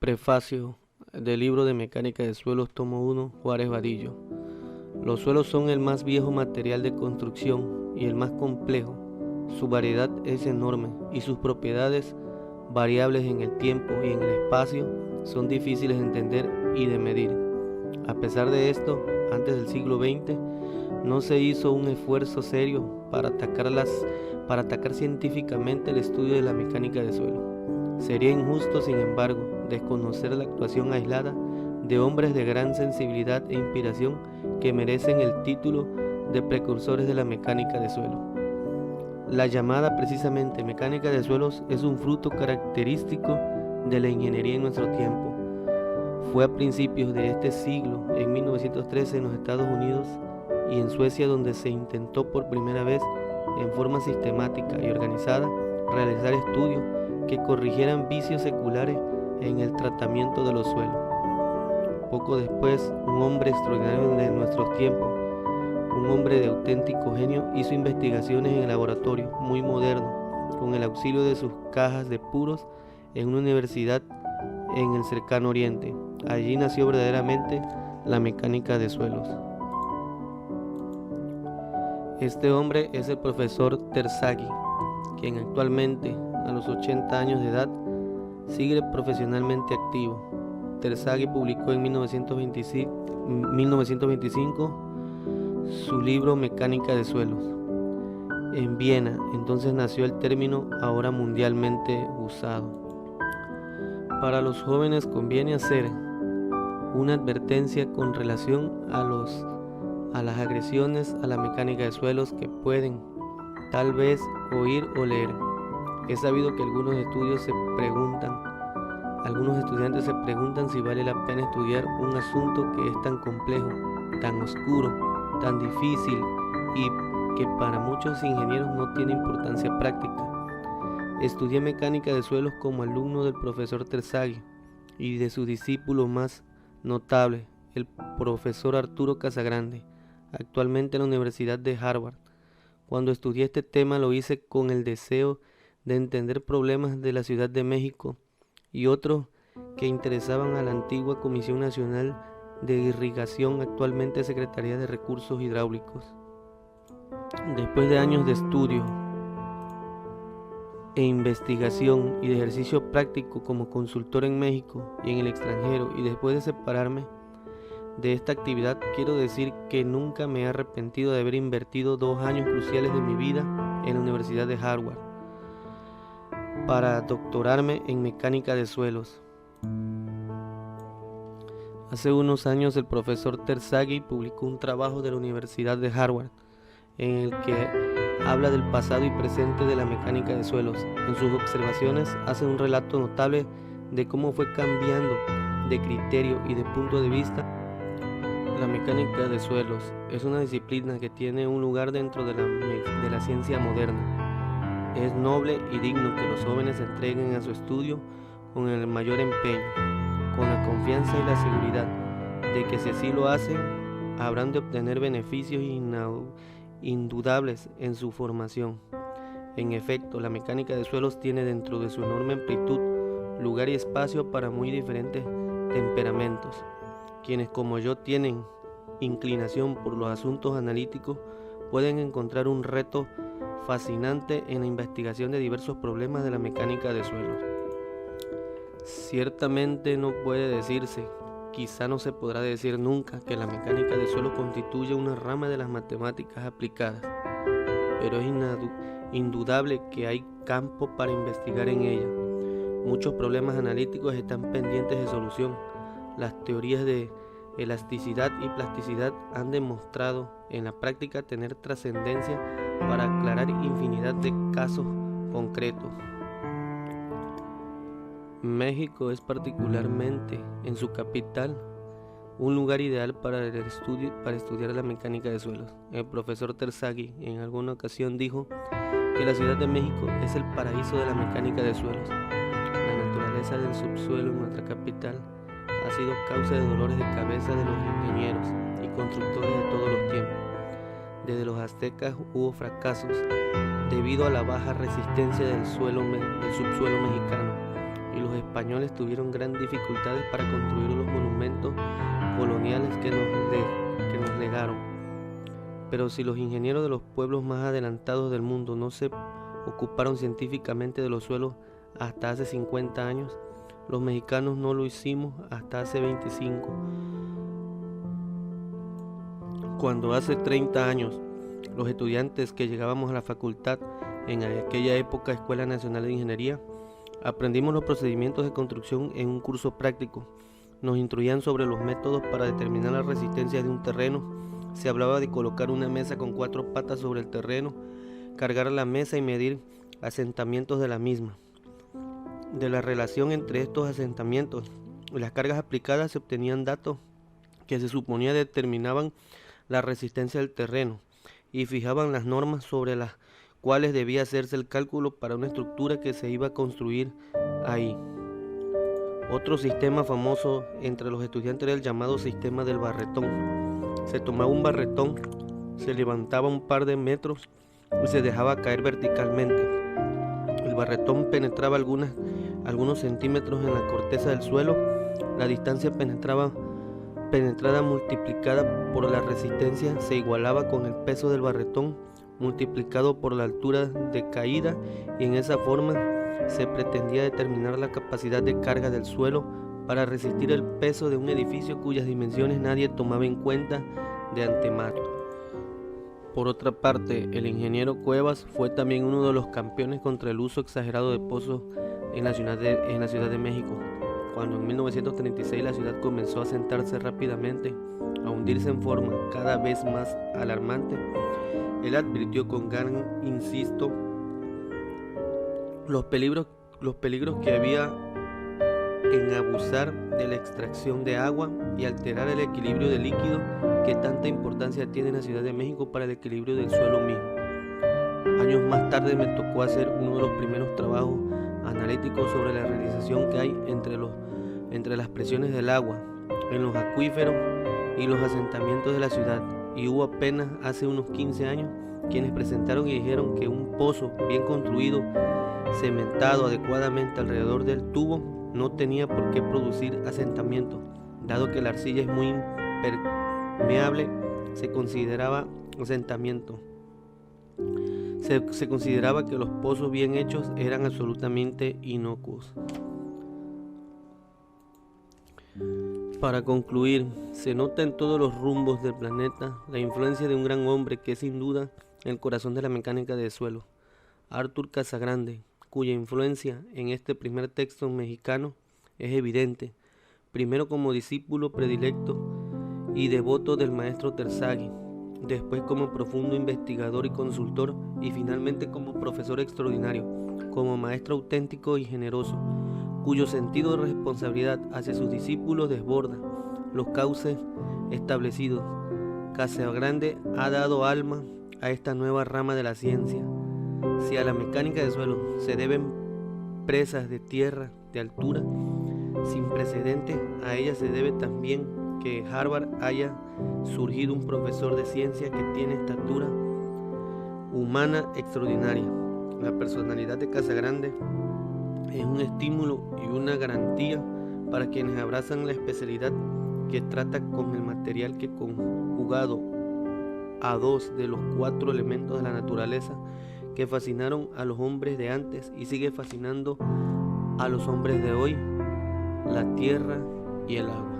Prefacio del libro de Mecánica de Suelos, tomo 1, Juárez Vadillo. Los suelos son el más viejo material de construcción y el más complejo. Su variedad es enorme y sus propiedades, variables en el tiempo y en el espacio, son difíciles de entender y de medir. A pesar de esto, antes del siglo XX, no se hizo un esfuerzo serio para atacar científicamente el estudio de la mecánica de suelo. Sería injusto, sin embargo, desconocer la actuación aislada de hombres de gran sensibilidad e inspiración que merecen el título de precursores de la mecánica de suelo. La llamada precisamente mecánica de suelos es un fruto característico de la ingeniería en nuestro tiempo. Fue a principios de este siglo, en 1913, en los Estados Unidos y en Suecia, donde se intentó por primera vez, en forma sistemática y organizada, realizar estudios que corrigieran vicios seculares en el tratamiento de los suelos. Poco después, un hombre extraordinario de nuestros tiempos, un hombre de auténtico genio, hizo investigaciones en el laboratorio muy moderno, con el auxilio de sus cajas de puros, en una universidad en el cercano Oriente. Allí nació verdaderamente la mecánica de suelos. Este hombre es el profesor Terzaghi, quien actualmente, a los 80 años de edad, sigue profesionalmente activo. Terzaghi publicó en 1925 su libro Mecánica de Suelos. En Viena, entonces nació el término ahora mundialmente usado. Para los jóvenes conviene hacer una advertencia con relación a las agresiones a la mecánica de suelos que pueden tal vez oír o leer. Es sabido que algunos estudiantes se preguntan si vale la pena estudiar un asunto que es tan complejo, tan oscuro, tan difícil y que para muchos ingenieros no tiene importancia práctica. Estudié mecánica de suelos como alumno del profesor Terzaghi y de su discípulo más notable, el profesor Arturo Casagrande, actualmente en la Universidad de Harvard. Cuando estudié este tema lo hice con el deseo de entender problemas de la Ciudad de México y otros que interesaban a la antigua Comisión Nacional de Irrigación, actualmente Secretaría de Recursos Hidráulicos. Después de años de estudio e investigación y de ejercicio práctico como consultor en México y en el extranjero, y después de separarme de esta actividad, quiero decir que nunca me he arrepentido de haber invertido 2 años cruciales de mi vida en la Universidad de Harvard para doctorarme en mecánica de suelos. Hace unos años el profesor Terzaghi publicó un trabajo de la Universidad de Harvard en el que habla del pasado y presente de la mecánica de suelos. En sus observaciones hace un relato notable de cómo fue cambiando de criterio y de punto de vista. La mecánica de suelos es una disciplina que tiene un lugar dentro de la ciencia moderna. Es noble y digno que los jóvenes se entreguen a su estudio con el mayor empeño, con la confianza y la seguridad de que si así lo hacen, habrán de obtener beneficios indudables en su formación. En efecto, la mecánica de suelos tiene dentro de su enorme amplitud lugar y espacio para muy diferentes temperamentos. Quienes como yo tienen inclinación por los asuntos analíticos pueden encontrar un reto fascinante en la investigación de diversos problemas de la mecánica de suelos. Ciertamente no puede decirse, quizá no se podrá decir nunca, que la mecánica de suelos constituye una rama de las matemáticas aplicadas, pero es indudable que hay campo para investigar en ella. Muchos problemas analíticos están pendientes de solución. Las teorías de elasticidad y plasticidad han demostrado en la práctica tener trascendencia para aclarar infinidad de casos concretos. México es particularmente, en su capital, un lugar ideal para estudiar la mecánica de suelos. El profesor Terzaghi en alguna ocasión dijo que la Ciudad de México es el paraíso de la mecánica de suelos. La naturaleza del subsuelo en nuestra capital ha sido causa de dolores de cabeza de los ingenieros y constructores de todos los tiempos. Desde los aztecas hubo fracasos debido a la baja resistencia del subsuelo mexicano. y los españoles tuvieron grandes dificultades para construir los monumentos coloniales que nos legaron. Pero si los ingenieros de los pueblos más adelantados del mundo no se ocuparon científicamente de los suelos hasta hace 50 años, los mexicanos no lo hicimos hasta hace 25. Cuando hace 30 años los estudiantes que llegábamos a la facultad, en aquella época Escuela Nacional de Ingeniería, aprendimos los procedimientos de construcción en un curso práctico. Nos instruían sobre los métodos para determinar la resistencia de un terreno. Se hablaba de colocar una mesa con 4 patas sobre el terreno, cargar la mesa y medir asentamientos de la misma. De la relación entre estos asentamientos y las cargas aplicadas se obtenían datos que se suponía determinaban la resistencia del terreno y fijaban las normas sobre las cuales debía hacerse el cálculo para una estructura que se iba a construir ahí. Otro sistema famoso entre los estudiantes era el llamado sistema del barretón. Se tomaba un barretón, se levantaba un par de metros y se dejaba caer verticalmente. El barretón penetraba algunos centímetros en la corteza del suelo. La distancia penetrada multiplicada por la resistencia se igualaba con el peso del barretón multiplicado por la altura de caída, y en esa forma se pretendía determinar la capacidad de carga del suelo para resistir el peso de un edificio cuyas dimensiones nadie tomaba en cuenta de antemano. Por otra parte, el ingeniero Cuevas fue también uno de los campeones contra el uso exagerado de pozos en la Ciudad de México. Cuando en 1936 la ciudad comenzó a sentarse rápidamente, a hundirse en forma cada vez más alarmante, él advirtió con gran insisto los peligros que había en abusar de la extracción de agua y alterar el equilibrio del líquido que tanta importancia tiene en la Ciudad de México para el equilibrio del suelo mismo. Años más tarde me tocó hacer uno de los primeros trabajos analíticos sobre la realización que hay entre las presiones del agua en los acuíferos y los asentamientos de la ciudad, y hubo apenas hace unos 15 años quienes presentaron y dijeron que un pozo bien construido, cementado adecuadamente alrededor del tubo, no tenía por qué producir asentamiento, dado que la arcilla es muy impermeable. Se consideraba asentamiento. Se consideraba que los pozos bien hechos eran absolutamente inocuos. Para concluir, se nota en todos los rumbos del planeta la influencia de un gran hombre que es sin duda el corazón de la mecánica de suelo, Arthur Casagrande, cuya influencia en este primer texto mexicano es evidente, primero como discípulo predilecto y devoto del maestro Terzaghi, después como profundo investigador y consultor, y finalmente como profesor extraordinario, como maestro auténtico y generoso, cuyo sentido de responsabilidad hacia sus discípulos desborda los cauces establecidos. Casagrande ha dado alma a esta nueva rama de la ciencia. Si a la mecánica de suelo se deben presas de tierra de altura sin precedentes, a ella se debe también que en Harvard haya surgido un profesor de ciencia que tiene estatura humana extraordinaria. La personalidad de Casagrande es un estímulo y una garantía para quienes abrazan la especialidad que trata con el material que, conjugado a 2 de los 4 elementos de la naturaleza que fascinaron a los hombres de antes y sigue fascinando a los hombres de hoy, la tierra y el agua.